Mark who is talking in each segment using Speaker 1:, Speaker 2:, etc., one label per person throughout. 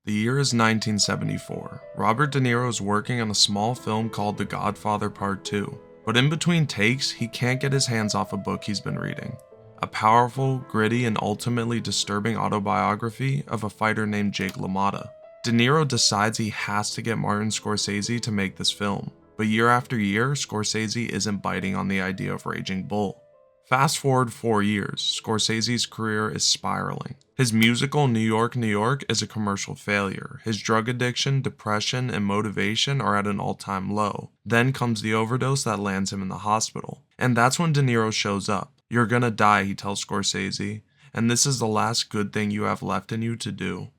Speaker 1: The year is 1974. Robert De Niro is working on a small film called The Godfather Part 2, but in between takes, he can't get his hands off a book he's been reading. A powerful, gritty, and ultimately disturbing autobiography of a fighter named Jake LaMotta. De Niro decides he has to get Martin Scorsese to make this film, but year after year, Scorsese isn't biting on the idea of Raging Bull. Fast forward 4 years, Scorsese's career is spiraling. His musical New York, New York is a commercial failure. His drug addiction, depression, and motivation are at an all-time low. Then comes the overdose that lands him in the hospital. And that's when De Niro shows up. "You're gonna die," he tells Scorsese, "and this is the last good thing you have left in you to do."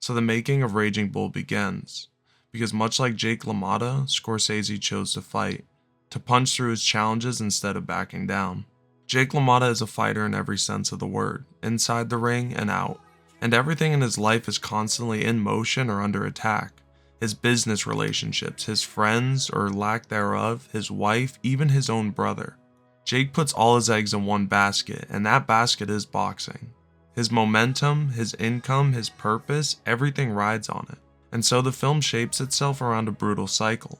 Speaker 1: So the making of Raging Bull begins. Because much like Jake LaMotta, Scorsese chose to fight, to punch through his challenges instead of backing down. Jake LaMotta is a fighter in every sense of the word, inside the ring and out, and everything in his life is constantly in motion or under attack. His business relationships, his friends or lack thereof, his wife, even his own brother. Jake puts all his eggs in one basket, and that basket is boxing. His momentum, his income, his purpose, everything rides on it. And so the film shapes itself around a brutal cycle.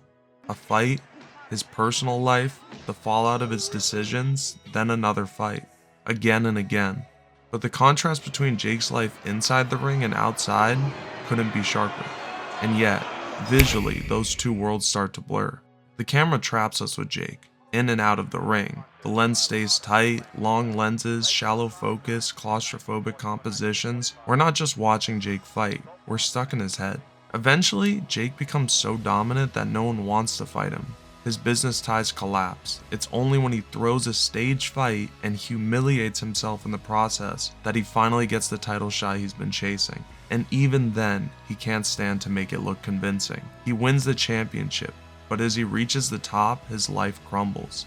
Speaker 1: A fight, his personal life, the fallout of his decisions, then another fight, again and again. But the contrast between Jake's life inside the ring and outside couldn't be sharper. And yet, visually, those two worlds start to blur. The camera traps us with Jake, in and out of the ring. The lens stays tight, long lenses, shallow focus, claustrophobic compositions. We're not just watching Jake fight, we're stuck in his head. Eventually, Jake becomes so dominant that no one wants to fight him. His business ties collapse. It's only when he throws a stage fight and humiliates himself in the process that he finally gets the title shot he's been chasing. And even then, he can't stand to make it look convincing. He wins the championship, but as he reaches the top, his life crumbles.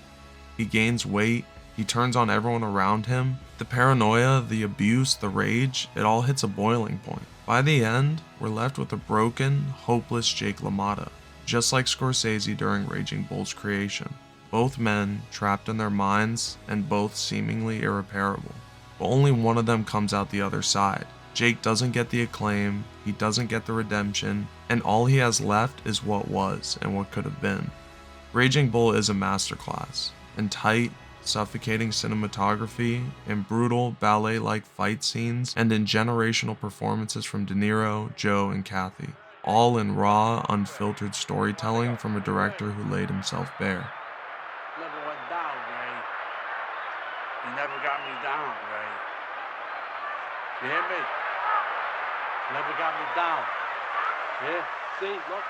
Speaker 1: He gains weight, he turns on everyone around him. The paranoia, the abuse, the rage, it all hits a boiling point. By the end, we're left with a broken, hopeless Jake LaMotta. Just like Scorsese during Raging Bull's creation. Both men trapped in their minds and both seemingly irreparable. But only one of them comes out the other side. Jake doesn't get the acclaim, he doesn't get the redemption, and all he has left is what was and what could have been. Raging Bull is a masterclass in tight, suffocating cinematography, in brutal, ballet-like fight scenes, and in generational performances from De Niro, Joe, and Kathy. All in raw, unfiltered storytelling from a director who laid himself bare.
Speaker 2: Never went down, Ray. You never got me down, Ray. You hear me? Never got me down. Yeah? See, look.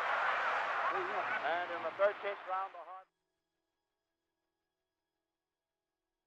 Speaker 2: See, look. And in the 13th round,